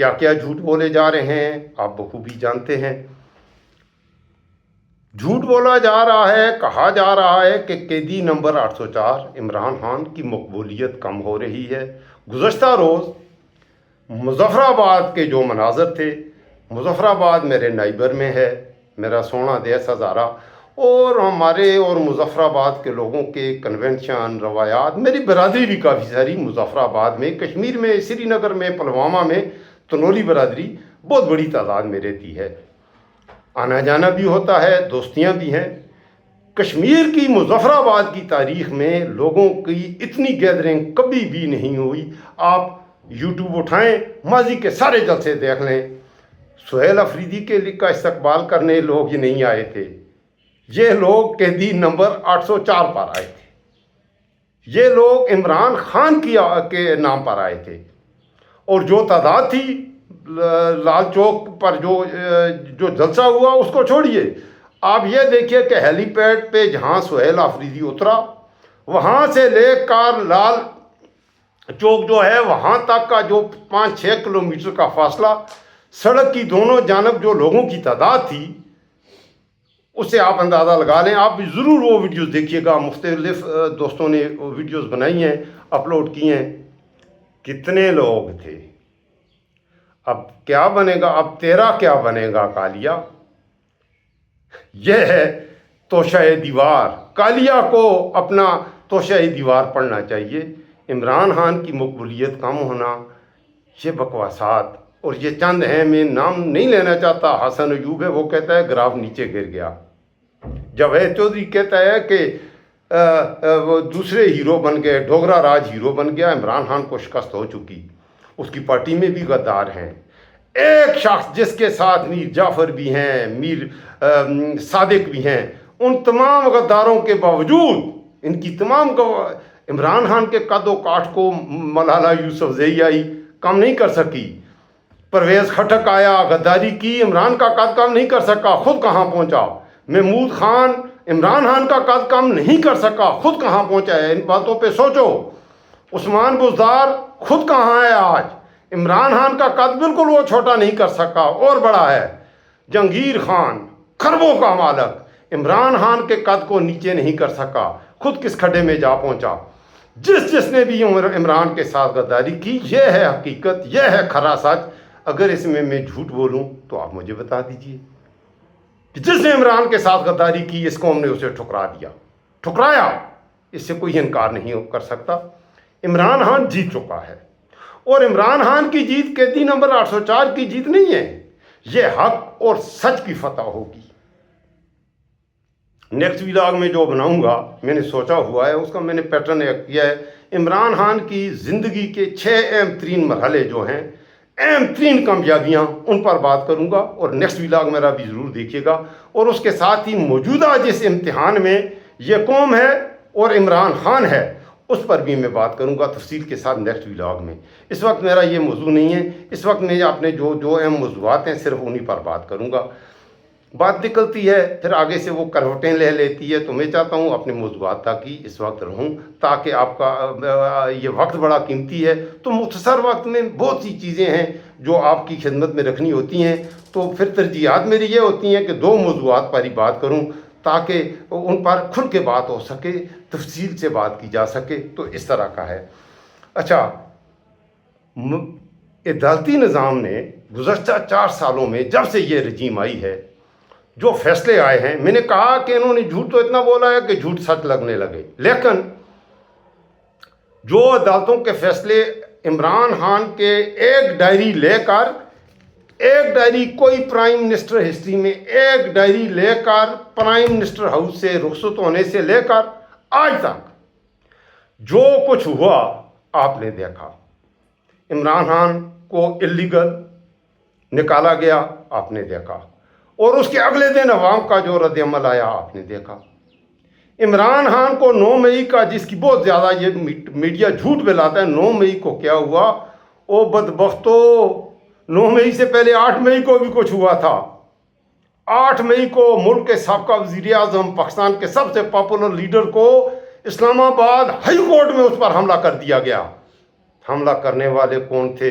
کیا کیا جھوٹ بولے جا رہے ہیں آپ بخوبی جانتے ہیں۔ جھوٹ بولا جا رہا ہے، کہا جا رہا ہے کہ قیدی نمبر 804 عمران خان کی مقبولیت کم ہو رہی ہے۔ گزشتہ روز مظفر آباد کے جو مناظر تھے، مظفر آباد میرے نائبر میں ہے، میرا سونا دیس ہزارہ، اور ہمارے اور مظفر آباد کے لوگوں کے کنونشن روایات، میری برادری بھی کافی ساری مظفر آباد میں، کشمیر میں، سری نگر میں، پلوامہ میں، تنولی برادری بہت بڑی تعداد میں رہتی ہے، آنا جانا بھی ہوتا ہے، دوستیاں بھی ہیں۔ کشمیر کی مظفر آباد کی تاریخ میں لوگوں کی اتنی گیدرنگ کبھی بھی نہیں ہوئی۔ آپ یوٹیوب اٹھائیں، ماضی کے سارے جلسے دیکھ لیں، سہیل افریدی کے کا استقبال کرنے لوگ ہی نہیں آئے تھے، یہ لوگ قیدی نمبر 804 پر آئے تھے، یہ لوگ عمران خان کے نام پر آئے تھے، اور جو تعداد تھی لال چوک پر جو جلسہ ہوا اس کو چھوڑیے، آپ یہ دیکھیے کہ ہیلی پیڈ پہ جہاں سہیل افریدی اترا، وہاں سے لے کر لال چوک جو ہے وہاں تک کا جو 5-6 کلومیٹر کا فاصلہ، سڑک کی دونوں جانب جو لوگوں کی تعداد تھی، اس سے آپ اندازہ لگا لیں۔ آپ بھی ضرور وہ ویڈیوز دیکھیے گا، مختلف دوستوں نے ویڈیوز بنائی ہیں، اپلوڈ کی ہیں، کتنے لوگ تھے۔ اب کیا بنے گا، اب تیرا کیا بنے گا کالیا؟ یہ ہے توشہ دیوار، کالیا کو اپنا توشہ دیوار پڑھنا چاہیے۔ عمران خان کی مقبولیت کم ہونا، یہ بکواسات، اور یہ چند ہیں، میں نام نہیں لینا چاہتا، حسن ایوب ہے، وہ کہتا ہے گراف نیچے گر گیا، جاوید چودھری کہتا ہے کہ وہ دوسرے ہیرو بن گئے، ڈوگرا راج ہیرو بن گیا، عمران خان کو شکست ہو چکی، اس کی پارٹی میں بھی غدار ہیں۔ ایک شخص جس کے ساتھ میر جعفر بھی ہیں، میر صادق بھی ہیں، ان تمام غداروں کے باوجود ان کی تمام عمران خان کے قد و کاٹ کو ملالہ یوسفزئی آئی کم نہیں کر سکی، پرویز خٹک آیا، غداری کی، عمران کا قد کم نہیں کر سکا، خود کہاں پہنچا۔ محمود خان عمران خان کا قد کم نہیں کر سکا، خود کہاں پہنچا ہے، ان باتوں پہ سوچو۔ عثمان بزدار خود کہاں ہے آج، عمران خان کا قد بالکل وہ چھوٹا نہیں کر سکا، اور بڑا ہے۔ جہانگیر خان خربوں کا مالک عمران خان کے قد کو نیچے نہیں کر سکا، خود کس کھڈے میں جا پہنچا۔ جس نے بھی عمران کے ساتھ غداری کی، یہ ہے حقیقت، یہ ہے کھرا سچ۔ اگر اس میں جھوٹ بولوں تو آپ مجھے بتا دیجئے کہ جس نے عمران کے ساتھ غداری کی، اس قوم نے اسے ٹھکرا دیا، ٹھکرایا، اس سے کوئی انکار نہیں کر سکتا۔ عمران خان جیت چکا ہے، اور عمران خان کی جیت قیدی نمبر 804 کی جیت نہیں ہے، یہ حق اور سچ کی فتح ہوگی۔ نیکسٹ ولاگ میں جو بناؤں گا، میں نے سوچا ہوا ہے، اس کا میں نے پیٹرن کیا ہے، عمران خان کی زندگی کے 6 اہم ترین مرحلے جو ہیں، اہم ترین کامیابیاں، ان پر بات کروں گا، اور نیکسٹ ولاگ میرا بھی ضرور دیکھیے گا، اور اس کے ساتھ ہی موجودہ جس امتحان میں یہ قوم ہے اور عمران خان ہے، اس پر بھی میں بات کروں گا تفصیل کے ساتھ نیکسٹ ولاگ میں۔ اس وقت میرا یہ موضوع نہیں ہے، اس وقت میں اپنے جو اہم موضوعات ہیں صرف انہی پر بات کروں گا۔ بات نکلتی ہے پھر آگے سے وہ کروٹیں لے لیتی ہے، تو میں چاہتا ہوں اپنے موضوعات تک ہی اس وقت رہوں، تاکہ آپ کا یہ وقت بڑا قیمتی ہے، تو مختصر وقت میں بہت سی چیزیں ہیں جو آپ کی خدمت میں رکھنی ہوتی ہیں، تو پھر ترجیحات میری یہ ہوتی ہیں کہ 2 موضوعات پر ہی بات کروں، تاکہ ان پر کھل کے بات ہو سکے، تفصیل سے بات کی جا سکے، تو اس طرح کا ہے۔ اچھا، عدالتی نظام نے گزشتہ 4 سالوں میں جب سے یہ رجیم آئی ہے، جو فیصلے آئے ہیں، میں نے کہا کہ انہوں نے جھوٹ تو اتنا بولا ہے کہ جھوٹ سچ لگنے لگے، لیکن جو عدالتوں کے فیصلے عمران خان کے ایک ڈائری لے کر، ایک ڈائری کوئی پرائم منسٹر ہسٹری میں ایک ڈائری لے کر پرائم منسٹر ہاؤس سے رخصت ہونے سے لے کر آج تک جو کچھ ہوا آپ نے دیکھا۔ عمران خان کو اللیگل نکالا گیا، آپ نے دیکھا، اور اس کے اگلے دن عوام کا جو رد عمل آیا آپ نے دیکھا۔ عمران خان کو 9 مئی کا، جس کی بہت زیادہ یہ میڈیا جھوٹ پھیلاتا ہے، 9 مئی کو کیا ہوا؟ او بدبختو، 9 مئی سے پہلے 8 مئی کو بھی کچھ ہوا تھا۔ 8 مئی کو ملک کے سابقہ وزیر اعظم، پاکستان کے سب سے پاپولر لیڈر کو اسلام آباد ہائی کورٹ میں اس پر حملہ کر دیا گیا۔ حملہ کرنے والے کون تھے؟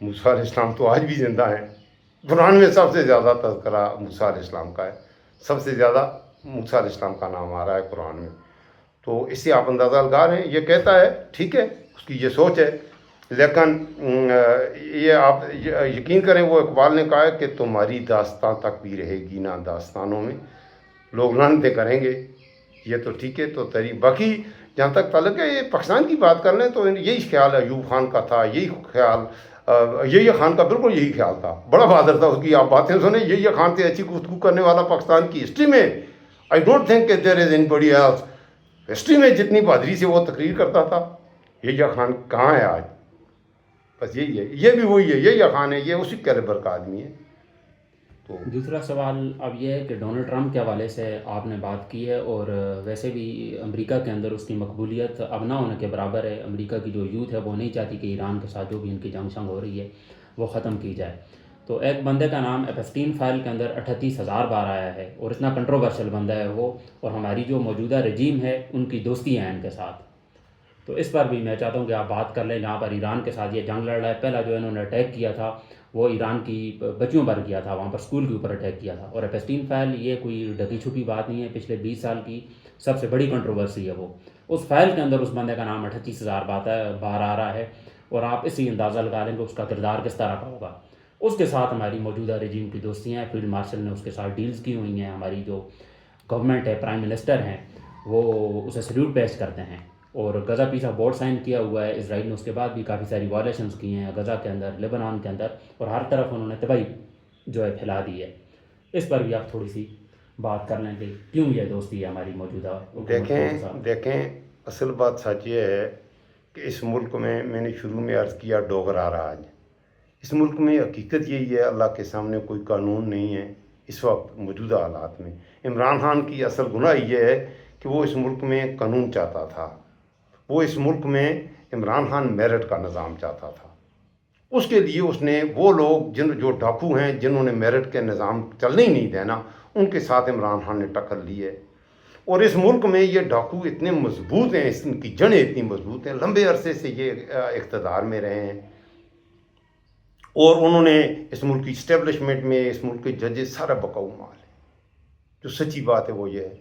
موسیٰ علیہ السلام تو آج بھی زندہ ہیں. قرآن میں سب سے زیادہ تذکرہ موسیٰ علیہ السلام کا ہے. سب سے زیادہ موسیٰ علیہ السلام کا نام آ رہا ہے قرآن میں. تو اس سے آپ اندازہ لگا رہے ہیں. یہ کہتا ہے ٹھیک ہے, اس کی یہ سوچ ہے, لیکن یہ آپ یقین کریں, وہ اقبال نے کہا ہے کہ تمہاری داستان تک بھی رہے گی نا داستانوں میں, لوگ لعنتیں کریں گے. یہ تو ٹھیک ہے. تو باقی جہاں تک تعلق ہے یہ پاکستان کی بات کر لیں تو یہی خیال ایوب خان کا تھا, یہی خیال یہی خان کا بالکل یہی خیال تھا. بڑا بہادر تھا, اس کی آپ باتیں سنیں. یہی خان تھے اچھی گفتگو کرنے والا پاکستان کی ہسٹری میں. آئی ڈونٹ تھنک کہ there is anybody else history میں جتنی بہادری سے وہ تقریر کرتا تھا. یہی خان کہاں ہے آج؟ بس یہی ہے, یہ بھی وہی ہے, یہی خان ہے, یہ اسی کیلیبر کا آدمی ہے. تو دوسرا سوال اب یہ ہے کہ ڈونلڈ ٹرمپ کے حوالے سے آپ نے بات کی ہے, اور ویسے بھی امریکہ کے اندر اس کی مقبولیت اب نہ ہونے کے برابر ہے. امریکہ کی جو یوتھ ہے وہ نہیں چاہتی کہ ایران کے ساتھ جو بھی ان کی جنگ شنگ ہو رہی ہے وہ ختم کی جائے. تو ایک بندے کا نام ایپسٹین فائل کے اندر 38,000 بار آیا ہے, اور اتنا کنٹروورشل بندہ ہے وہ, اور ہماری جو موجودہ رجیم ہے ان کی دوستی ہیں ان کے ساتھ. تو اس پر بھی میں چاہتا ہوں کہ آپ بات کر لیں. جہاں پر ایران کے ساتھ یہ جنگ لڑ رہا ہے, پہلا جو انہوں نے اٹیک کیا تھا وہ ایران کی بچیوں پر کیا تھا, وہاں پر اسکول کے اوپر اٹیک کیا تھا. اور ایپسٹین فائل یہ کوئی ڈکی چھپی بات نہیں ہے, پچھلے 20 سال کی سب سے بڑی کنٹروورسی ہے وہ. اس فائل کے اندر اس بندے کا نام 38,000 بار آ رہا ہے, اور آپ اسی اندازہ لگا لیں کہ اس کا کردار کس طرح کا ہوگا. اس کے ساتھ ہماری موجودہ رجیم کی دوستیاں ہیں. فیلڈ مارشل نے اس کے ساتھ ڈیلز کی ہوئی ہیں. ہماری جو گورنمنٹ ہے, پرائم منسٹر ہیں, وہ اسے سلیوٹ پیش کرتے ہیں. اور غزہ پیس آف بورڈ سائن کیا ہوا ہے اسرائیل نے. اس کے بعد بھی کافی ساری وائلیشنز کی ہیں غزہ کے اندر, لیبنان کے اندر, اور ہر طرف انہوں نے تباہی جو ہے پھیلا دی ہے. اس پر بھی آپ تھوڑی سی بات کر لیں کہ کیوں یہ دوستی ہے ہماری موجودہ حکومت کے ساتھ. دیکھیں اصل بات سچ یہ ہے کہ اس ملک میں نے شروع میں عرض کیا ڈوگرا راج. اس ملک میں حقیقت یہی ہے, اللہ کے سامنے کوئی قانون نہیں ہے اس وقت موجودہ حالات میں. عمران خان کی اصل گناہ یہ ہے کہ وہ اس ملک میں قانون چاہتا تھا. وہ اس ملک میں عمران خان میرٹ کا نظام چاہتا تھا. اس کے لیے اس نے وہ لوگ جو ڈاکو ہیں, جنہوں نے میرٹ کے نظام چلنے ہی نہیں دینا, ان کے ساتھ عمران خان نے ٹکر لی ہے. اور اس ملک میں یہ ڈاکو اتنے مضبوط ہیں, ان کی جڑیں اتنی مضبوط ہیں, لمبے عرصے سے یہ اقتدار میں رہے ہیں. اور انہوں نے اس ملک کی اسٹیبلشمنٹ میں اس ملک کے ججز سارا بکاؤ مال ہے. جو سچی بات ہے وہ یہ ہے.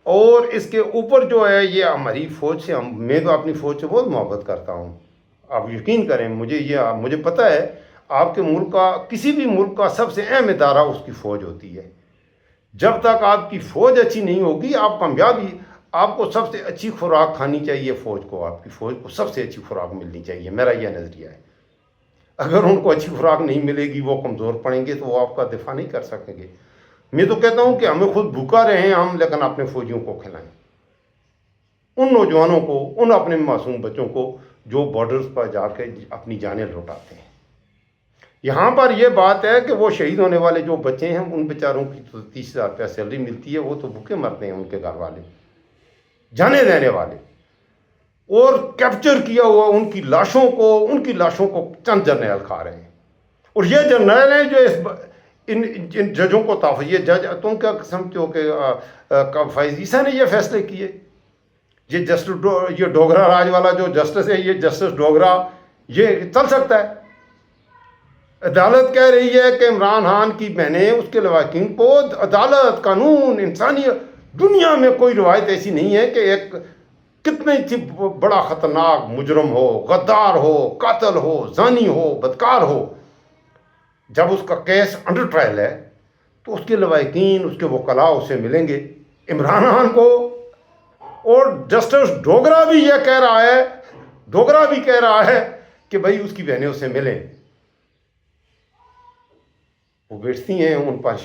اور اس کے اوپر جو ہے یہ ہماری فوج سے, میں تو اپنی فوج سے بہت محبت کرتا ہوں. آپ یقین کریں, مجھے پتہ ہے آپ کے ملک کا, کسی بھی ملک کا سب سے اہم ادارہ اس کی فوج ہوتی ہے. جب تک آپ کی فوج اچھی نہیں ہوگی آپ کامیابی, آپ کو سب سے اچھی خوراک کھانی چاہیے فوج کو. آپ کی فوج کو سب سے اچھی خوراک ملنی چاہیے, میرا یہ نظریہ ہے. اگر ان کو اچھی خوراک نہیں ملے گی, وہ کمزور پڑیں گے, تو وہ آپ کا دفاع نہیں کر سکیں گے. میں تو کہتا ہوں کہ ہمیں خود بھوکا رہیں ہم, لیکن اپنے فوجیوں کو کھلائیں, ان نوجوانوں کو, ان اپنے معصوم بچوں کو جو بارڈرز پر جا کے اپنی جانیں لوٹاتے ہیں. یہاں پر یہ بات ہے کہ وہ شہید ہونے والے جو بچے ہیں ان بیچاروں کی تو 30,000 روپیہ سیلری ملتی ہے, وہ تو بھوکے مرتے ہیں, ان کے گھر والے جانے دینے والے. اور کیپچر کیا ہوا ان کی لاشوں کو چند جرنیل کھا رہے ہیں. اور یہ جرنیل ہیں جو ان ججوں کو یہ جج, تم کیا سمجھتے ہو کہ فائز عیسیٰ نے یہ فیصلے کیے؟ یہ ڈوگرا راج والا جو جسٹس ہے, یہ جسٹس ڈوگرا, یہ چل سکتا ہے؟ عدالت کہہ رہی ہے کہ عمران خان کی بہنیں, اس کے لواحقین کو عدالت, قانون, انسانیت, دنیا میں کوئی روایت ایسی نہیں ہے کہ ایک کتنے بڑا خطرناک مجرم ہو, غدار ہو, قاتل ہو, زانی ہو, بدکار ہو, جب اس کا کیس انڈر ٹرائل ہے تو اس کے لواحقین, اس کے وکلاء اسے ملیں گے عمران خان کو. اور جسٹس ڈوگرا بھی یہ کہہ رہا ہے کہ بھائی اس کی بہنیں اسے ملیں. وہ بیٹھتی ہیں, ان پر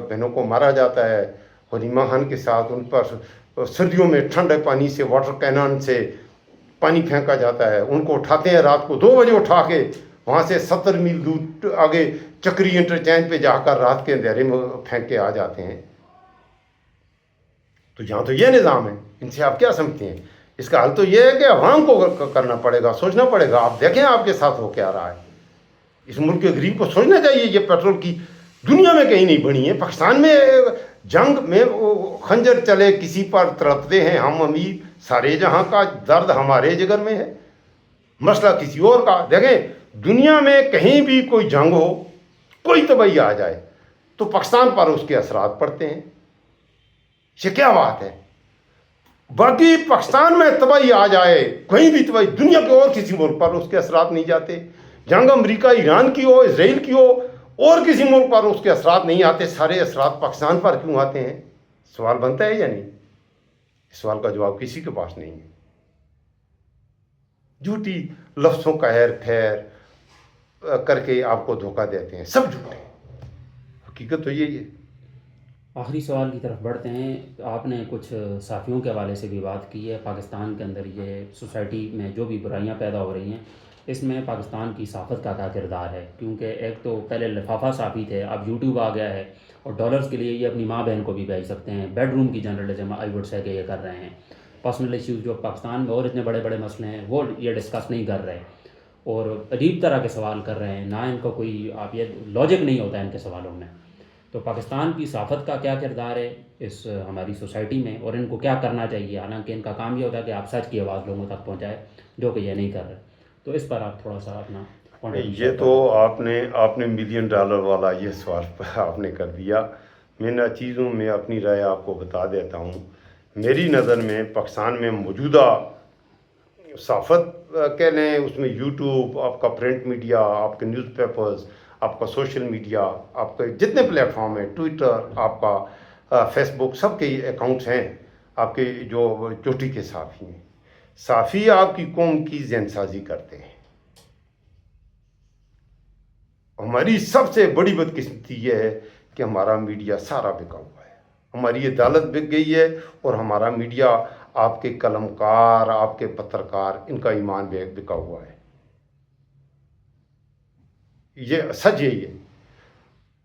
بہنوں کو مارا جاتا ہے حلیمہ خان کے ساتھ. ان پر سردیوں میں ٹھنڈے پانی سے, واٹر کینن سے پانی پھینکا جاتا ہے. ان کو اٹھاتے ہیں رات کو 2 بجے اٹھا کے, وہاں سے 70 میل دور آگے چکری انٹرچینج پہ جا کر رات کے اندھیرے میں پھینک کے آ جاتے ہیں. تو یہاں تو یہ نظام ہے. ان سے آپ کیا سمجھتے ہیں؟ اس کا حل تو یہ ہے کہ عوام کو کرنا پڑے گا, سوچنا پڑے گا. آپ دیکھیں آپ کے ساتھ ہو کیا رہا ہے. اس ملک کے غریب کو سوچنا چاہیے. یہ پیٹرول کی دنیا میں کہیں نہیں بنی ہے. پاکستان میں جنگ میں خنجر چلے کسی پر تڑپتے ہیں ہم امیر, سارے جہاں کا درد ہمارے جگر میں ہے, مسئلہ کسی اور کا. دیکھیں دنیا میں کہیں بھی کوئی جنگ ہو، کوئی تباہی آ جائے تو پاکستان پر اس کے اثرات پڑتے ہیں. یہ کیا بات ہے؟ باقی پاکستان میں تباہی آ جائے، کہیں بھی تباہی، دنیا کے اور کسی ملک پر اس کے اثرات نہیں جاتے. جنگ امریکہ ایران کی ہو، اسرائیل کی ہو، اور کسی ملک پر اس کے اثرات نہیں آتے. سارے اثرات پاکستان پر کیوں آتے ہیں؟ سوال بنتا ہے یا نہیں؟ اس سوال کا جواب کسی کے پاس نہیں ہے. جھوٹی لفظوں کا ہیر پھیر کر کے آپ کو دھوکہ دیتے ہیں، سب جھوٹے. حقیقت تو یہی ہے. آخری سوال کی طرف بڑھتے ہیں. آپ نے کچھ صحافیوں کے حوالے سے بھی بات کی ہے. پاکستان کے اندر یہ سوسائٹی میں جو بھی برائیاں پیدا ہو رہی ہیں، اس میں پاکستان کی صحافت کا کیا کردار ہے؟ کیونکہ ایک تو پہلے لفافہ صحافی تھے، اب یوٹیوب آ گیا ہے، اور ڈالرز کے لیے یہ اپنی ماں بہن کو بھی بھیج سکتے ہیں. بیڈ روم کی جرنلزم آئی وڈ سے کہ یہ کر رہے ہیں. پرسنل ایشوز جو پاکستان میں اور اتنے بڑے بڑے مسئلے ہیں وہ یہ ڈسکس نہیں کر رہے، اور عجیب طرح کے سوال کر رہے ہیں. نہ ان کو کوئی آپ یہ لاجک نہیں ہوتا ہے ان کے سوالوں میں. تو پاکستان کی صحافت کا کیا کردار ہے اس ہماری سوسائٹی میں، اور ان کو کیا کرنا چاہیے؟ حالانکہ ان کا کام یہ ہوتا ہے کہ آپ سچ کی آواز لوگوں تک پہنچائے، جو کہ یہ نہیں کر رہے. تو اس پر آپ تھوڑا سا اپنا یہ تو آپ نے $1,000,000 والا یہ سوال آپ نے کر دیا. میں نہ چیزوں میں اپنی رائے آپ کو بتا دیتا ہوں. میری نظر میں پاکستان میں موجودہ صحافت کہہ لیں، اس میں یوٹیوب، آپ کا پرنٹ میڈیا، آپ کے نیوز پیپرز، آپ کا سوشل میڈیا، آپ کے جتنے پلیٹ فارم ہیں، ٹویٹر، آپ کا فیس بک، سب کے اکاؤنٹس ہیں آپ کے جو چوٹی کے صحافی ہیں. صحافی آپ کی قوم کی ذہن سازی کرتے ہیں. ہماری سب سے بڑی بدقسمتی یہ ہے کہ ہمارا میڈیا سارا بکا ہوا ہے. ہماری عدالت بک گئی ہے، اور ہمارا میڈیا، آپ کے قلمکار، آپ کے پترکار، ان کا ایمان بکا ہوا ہے. یہ سچ یہی ہے.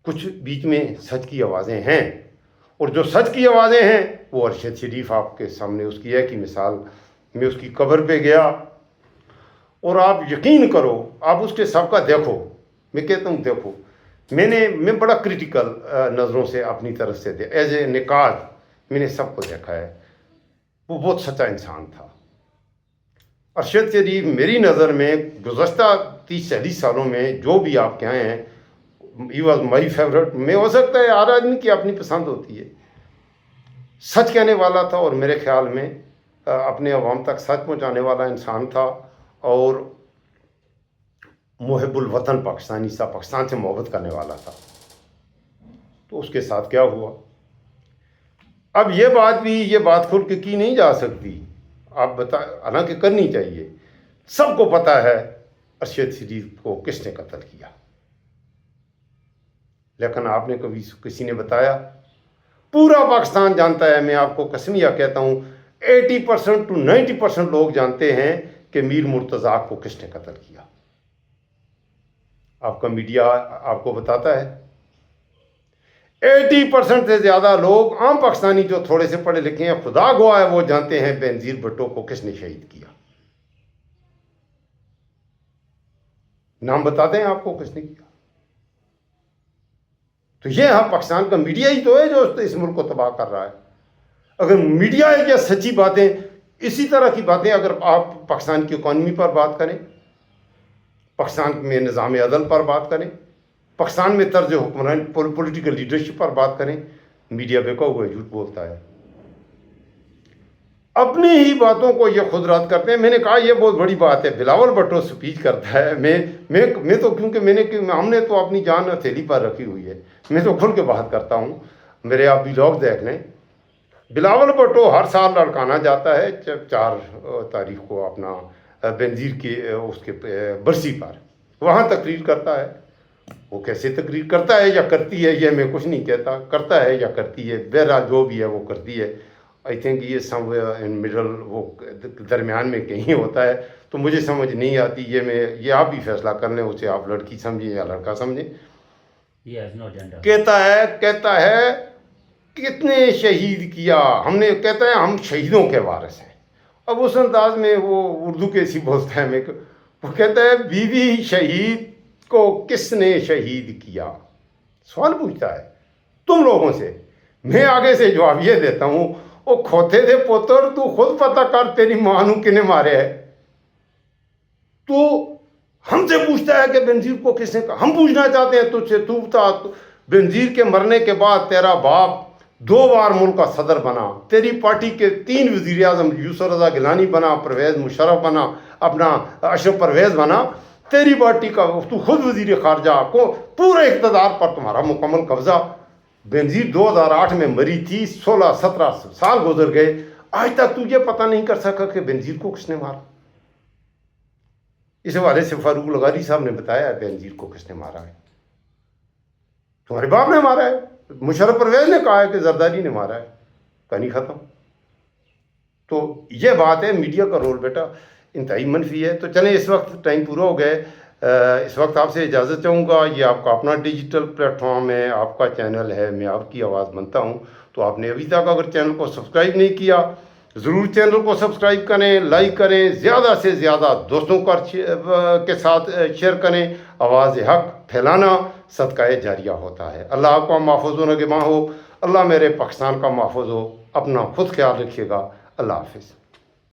کچھ بیچ میں سچ کی آوازیں ہیں، اور جو سچ کی آوازیں ہیں وہ ارشد شریف آپ کے سامنے اس کی ہے کہ مثال. میں اس کی قبر پہ گیا، اور آپ یقین کرو، آپ اس کے سابقہ دیکھو. میں کہتا ہوں دیکھو، میں بڑا کریٹیکل نظروں سے اپنی طرف سے ایز اے نقاد میں نے سب کو دیکھا ہے. وہ بہت سچا انسان تھا. ارشد شریف میری نظر میں گزشتہ 30-40 سالوں میں جو بھی آپ کے آئے ہیں، ہی واز مائی فیوریٹ. میں ہو سکتا ہے ہر آدمی کی اپنی پسند ہوتی ہے. سچ کہنے والا تھا، اور میرے خیال میں اپنے عوام تک سچ پہنچانے والا انسان تھا، اور محب الوطن پاکستانی تھا، پاکستان سے محبت کرنے والا تھا. تو اس کے ساتھ کیا ہوا؟ اب یہ بات کھل کے کی نہیں جا سکتی. آپ حالانکہ کرنی چاہیے. سب کو پتہ ہے ارشد شریف کو کس نے قتل کیا، لیکن آپ نے کسی نے بتایا؟ پورا پاکستان جانتا ہے. میں آپ کو قسمیہ کہتا ہوں 80% to 90% لوگ جانتے ہیں کہ میر مرتضیٰ کو کس نے قتل کیا. آپ کا میڈیا آپ کو بتاتا ہے. 80% سے زیادہ لوگ، عام پاکستانی جو تھوڑے سے پڑھے لکھے ہیں، خدا گواہ ہے، وہ جانتے ہیں بینظیر بھٹو کو کس نے شہید کیا. نام بتاتے ہیں آپ کو کس نے کیا. تو یہ پاکستان کا میڈیا ہی تو ہے جو اس ملک کو تباہ کر رہا ہے. اگر میڈیا ہے یا سچی باتیں، اسی طرح کی باتیں اگر آپ پاکستان کی اکانومی پر بات کریں، پاکستان میں نظام عدل پر بات کریں، پاکستان میں طرز حکمران پولیٹیکل لیڈرشپ پر بات کریں، میڈیا بکا ہوا ہے، جھوٹ بولتا ہے. اپنی ہی باتوں کو یہ خود رد کرتے ہیں. میں نے کہا یہ بہت بڑی بات ہے. بلاول بھٹو سپیچ کرتا ہے. میں تو کیونکہ ہم نے تو اپنی جان ہتھیلی پر رکھی ہوئی ہے، میں تو کھل کے بات کرتا ہوں. میرے آپ بھی لوگ دیکھ لیں. بلاول بھٹو ہر سال لڑکانا جاتا ہے 4 تاریخ کو اپنا بینظیر کی اس کے برسی پر، وہاں تقریر کرتا ہے. وہ کیسے تقریر کرتا ہے یا کرتی ہے یہ میں کچھ نہیں کہتا، کرتا ہے یا کرتی ہے، بہرحال جو بھی ہے وہ کرتی ہے. آئی تھنک یہ سم ان مڈل، وہ درمیان میں کہیں ہوتا ہے. تو مجھے سمجھ نہیں آتی. یہ آپ بھی فیصلہ کر لیں، اسے آپ لڑکی سمجھیں یا لڑکا سمجھیں. کہتا ہے کتنے شہید کیا ہم نے، کہتا ہے ہم شہیدوں کے وارث ہیں. اب اس انداز میں وہ اردو کیسی بولتا ہے، وہ کہتا ہے بیوی شہید کو کس نے شہید کیا. سوال پوچھتا ہے تم لوگوں سے. میں آگے سے جواب یہ دیتا ہوں، وہ کھوتے تھے پوتر، تو خود پتہ کر تیری ماں نو کنے مارے ہے. تو ہم سے پوچھتا ہے کہ بینظیر کو کس نے کہا. ہم پوچھنا چاہتے ہیں تجھ سے, تو بتا, بینظیر کے مرنے کے بعد تیرا باپ 2 بار ملک کا صدر بنا, تیری پارٹی کے 3 وزیر اعظم, یوسف رضا گیلانی بنا, پرویز مشرف بنا, اپنا اشرف پرویز بنا, تیری پارٹی کا تو خود وزیر خارجہ کو, پورے اقتدار پر تمہارا مکمل قبضہ. بینظیر 2008 میں مری تھی, 16-17 سال گزر گئے, آج تک تجھے پتہ نہیں کر سکا کہ بینظیر کو کس نے مارا. اس حوالے سے فاروق لغاری صاحب نے بتایا ہے بینظیر کو کس نے مارا ہے. تمہارے باپ نے مارا ہے. مشرف پرویز نے کہا ہے کہ زرداری نے مارا ہے. کہانی ختم. تو یہ بات ہے, میڈیا کا رول بیٹا انتہائی منفی ہے. تو چلیں, اس وقت ٹائم پورا ہو گئے, اس وقت آپ سے اجازت چاہوں گا. یہ آپ کا اپنا ڈیجیٹل پلیٹ فارم ہے, آپ کا چینل ہے, میں آپ کی آواز بنتا ہوں. تو آپ نے ابھی تک اگر چینل کو سبسکرائب نہیں کیا, ضرور چینل کو سبسکرائب کریں, لائک کریں, زیادہ سے زیادہ دوستوں کے ساتھ شیئر کریں. آواز حق پھیلانا صدقہ جاریہ ہوتا ہے. اللہ آپ کا محفوظ و نگہباں ہو. اللہ میرے پاکستان کا محفوظ ہو. اپنا خود خیال رکھیے گا. اللہ حافظ.